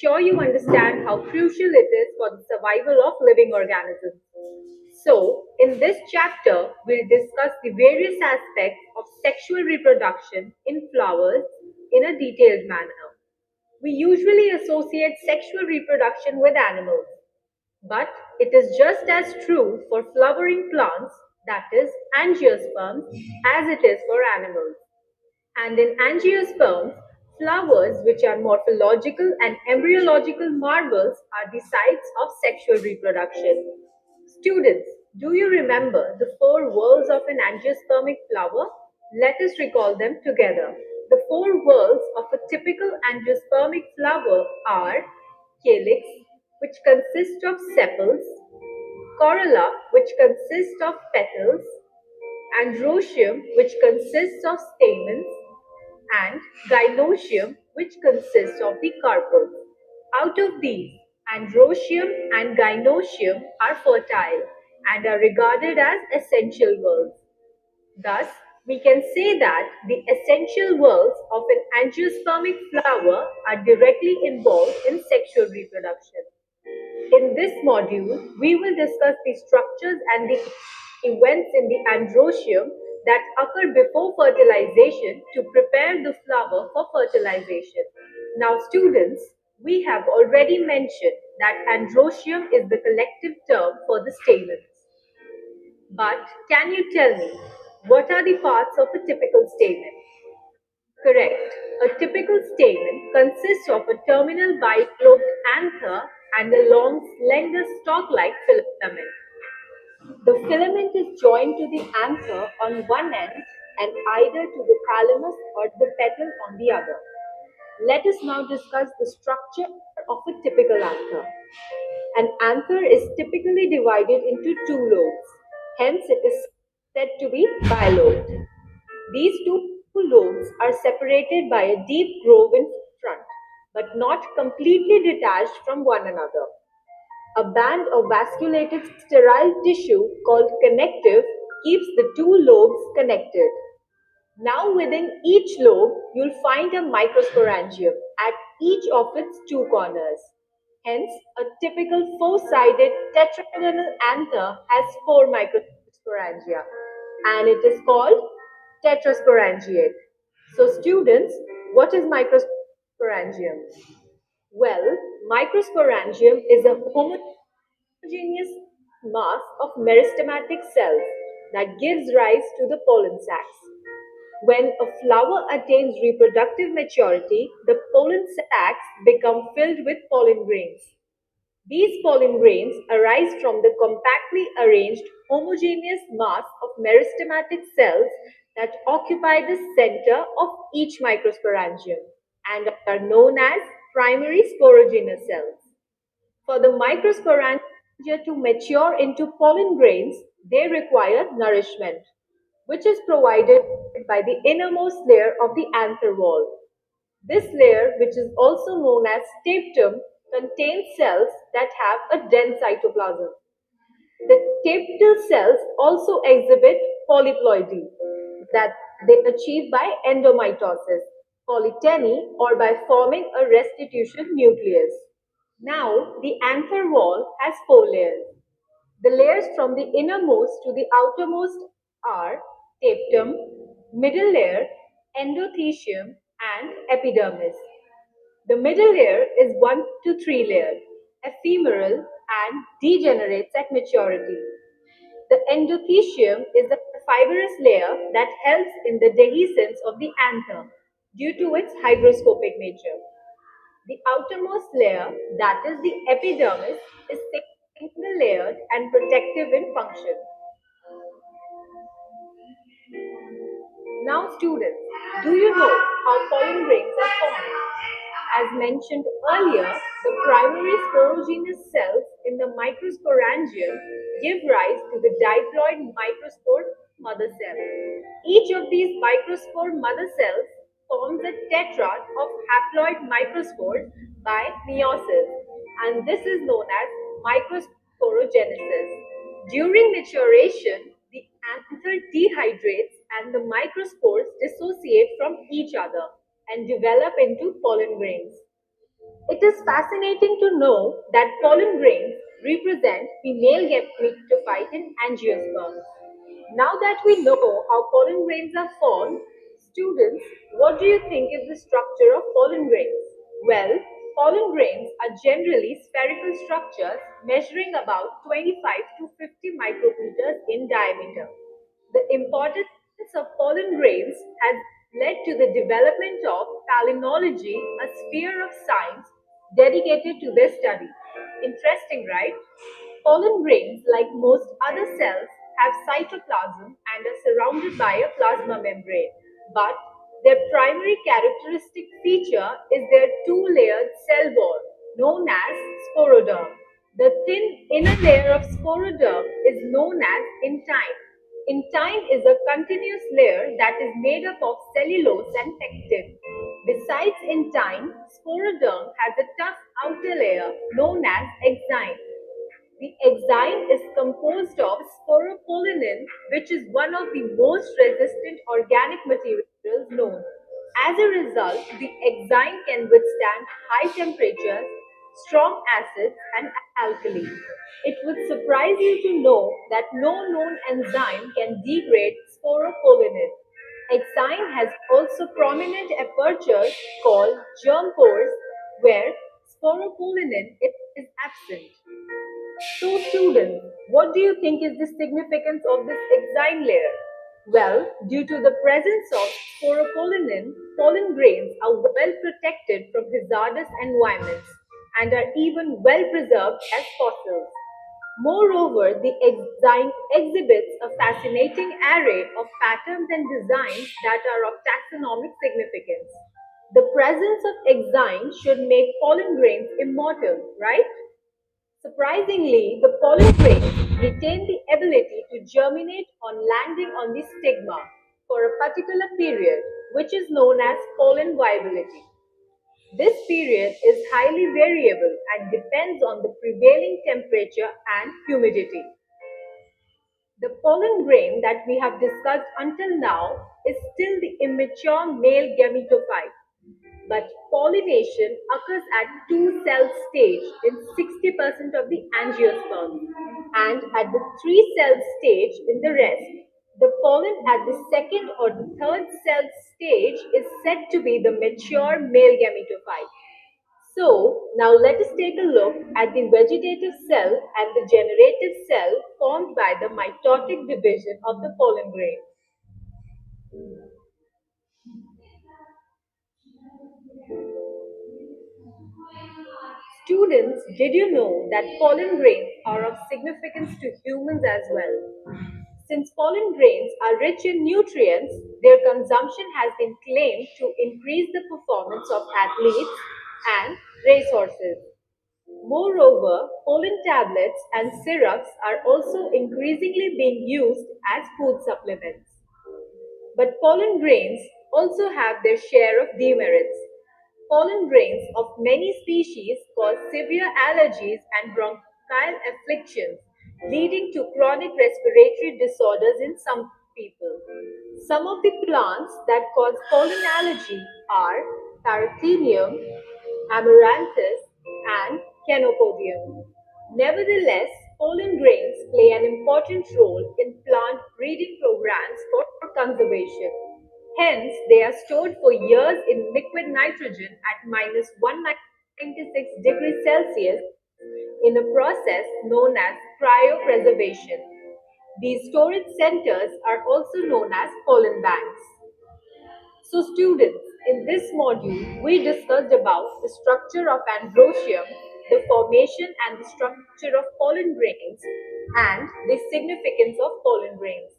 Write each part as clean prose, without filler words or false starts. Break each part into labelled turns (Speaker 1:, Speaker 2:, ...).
Speaker 1: sure you understand how crucial it is for the survival of living organisms. So, in this chapter, we'll discuss the various aspects of sexual reproduction in flowers in a detailed manner. We usually associate sexual reproduction with animals, but it is just as true for flowering plants, that is, angiosperms, as it is for animals. And in angiosperms, flowers, which are morphological and embryological marvels, are the sites of sexual reproduction. Students, do you remember the four whorls of an angiospermic flower? Let us recall them together. The four whorls of a typical angiospermic flower are calyx, which consists of sepals, corolla, which consists of petals, androecium, which consists of stamens, and gynoecium, which consists of the carpels. Out of these, androecium and gynoecium are fertile and are regarded as essential whorls. Thus, we can say that the essential whorls of an angiospermic flower are directly involved in sexual reproduction. In this module, we will discuss the structures and the events in the androecium that occur before fertilization to prepare the flower for fertilization. Now, students, we have already mentioned that androecium is the collective term for the stamens. But can you tell me what are the parts of a typical stamen? Correct. A typical stamen consists of a terminal bilobed anther and a long, slender stalk-like filament. The filament is joined to the anther on one end and either to the thalamus or the petal on the other. Let us now discuss the structure of a typical anther. An anther is typically divided into two lobes. Hence, it is said to be bilobed. These two lobes are separated by a deep groove in front, but not completely detached from one another. A band of vasculated sterile tissue called connective keeps the two lobes connected. Now within each lobe, you'll find a microsporangium at each of its two corners. Hence, a typical four-sided tetragonal anther has four microsporangia, and it is called tetrasporangiate. So students, what is microsporangium? Well, microsporangium is a homogeneous mass of meristematic cells that gives rise to the pollen sacs. When a flower attains reproductive maturity, the pollen sacs become filled with pollen grains. These pollen grains arise from the compactly arranged homogeneous mass of meristematic cells that occupy the center of each microsporangium and are known as primary sporogenous cells. For the microsporangia to mature into pollen grains, they require nourishment, which is provided by the innermost layer of the anther wall. This layer, which is also known as tapetum, contains cells that have a dense cytoplasm. The tapetal cells also exhibit polyploidy that they achieve by endomitosis, polyteny, or by forming a restitution nucleus. Now, the anther wall has four layers. The layers from the innermost to the outermost are tapetum, middle layer, endothecium, and epidermis. The middle layer is 1 to 3 layered, ephemeral, and degenerates at maturity. The endothecium is the fibrous layer that helps in the dehiscence of the anther due to its hygroscopic nature. The outermost layer, that is the epidermis, is single layered and protective in function. Now students, do you know how pollen grains are formed? As mentioned earlier, the primary sporogenous cells in the microsporangium give rise to the diploid microspore mother cell. Each of these microspore mother cells forms a tetrad of haploid microspores by meiosis, and this is known as microsporogenesis. During maturation, the anther dehydrates and the microspores dissociate from each other and develop into pollen grains. It is fascinating to know that pollen grains represent the male gametophyte in angiosperms. Now that we know how pollen grains are formed, students, what do you think is the structure of pollen grains? Well, pollen grains are generally spherical structures measuring about 25 to 50 micrometers in diameter. The importance of pollen grains has led to the development of palynology, a sphere of science dedicated to their study. Interesting, right? Pollen grains, like most other cells, have cytoplasm and are surrounded by a plasma membrane. But their primary characteristic feature is their two-layered cell wall, known as sporoderm. The thin inner layer of sporoderm is known as intine. Intine is a continuous layer that is made up of cellulose and pectin. Besides intine, sporoderm has a tough outer layer known as exine. The exine is composed of sporopollenin, which is one of the most resistant organic materials known. As a result, the exine can withstand high temperatures, strong acids, and alkali. It would surprise you to know that no known enzyme can degrade sporopollenin. Exine has also prominent apertures called germ pores where sporopollenin is absent. So, students, what do you think is the significance of this exine layer? Well, due to the presence of sporopollenin, pollen grains are well protected from hazardous environments and are even well preserved as fossils. Moreover, the exine exhibits a fascinating array of patterns and designs that are of taxonomic significance. The presence of exine should make pollen grains immortal, right? Surprisingly, the pollen grains retain the ability to germinate on landing on the stigma for a particular period, which is known as pollen viability. This period is highly variable and depends on the prevailing temperature and humidity. The pollen grain that we have discussed until now is still the immature male gametophyte, but pollination occurs at two-cell stage in 60% of the angiosperms and at the three-cell stage in the rest. The pollen at the second or the third cell stage is said to be the mature male gametophyte. So, now let us take a look at the vegetative cell and the generative cell formed by the mitotic division of the pollen grain. Students, did you know that pollen grains are of significance to humans as well? Since pollen grains are rich in nutrients, their consumption has been claimed to increase the performance of athletes and racehorses. Moreover, pollen tablets and syrups are also increasingly being used as food supplements. But pollen grains also have their share of demerits. Pollen grains of many species cause severe allergies and bronchial afflictions, leading to chronic respiratory disorders in some people. Some of the plants that cause pollen allergy are Parathenium, Amaranthus, and Chenopodium. Nevertheless, pollen grains play an important role in plant breeding programs for conservation. Hence, they are stored for years in liquid nitrogen at minus 196 degrees Celsius in a process known as cryopreservation. These storage centers are also known as pollen banks. So students, in this module, we discussed about the structure of androecium, the formation and the structure of pollen grains, and the significance of pollen grains.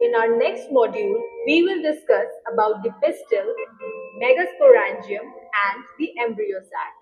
Speaker 1: In our next module, we will discuss about the pistil, megasporangium, and the embryo sac.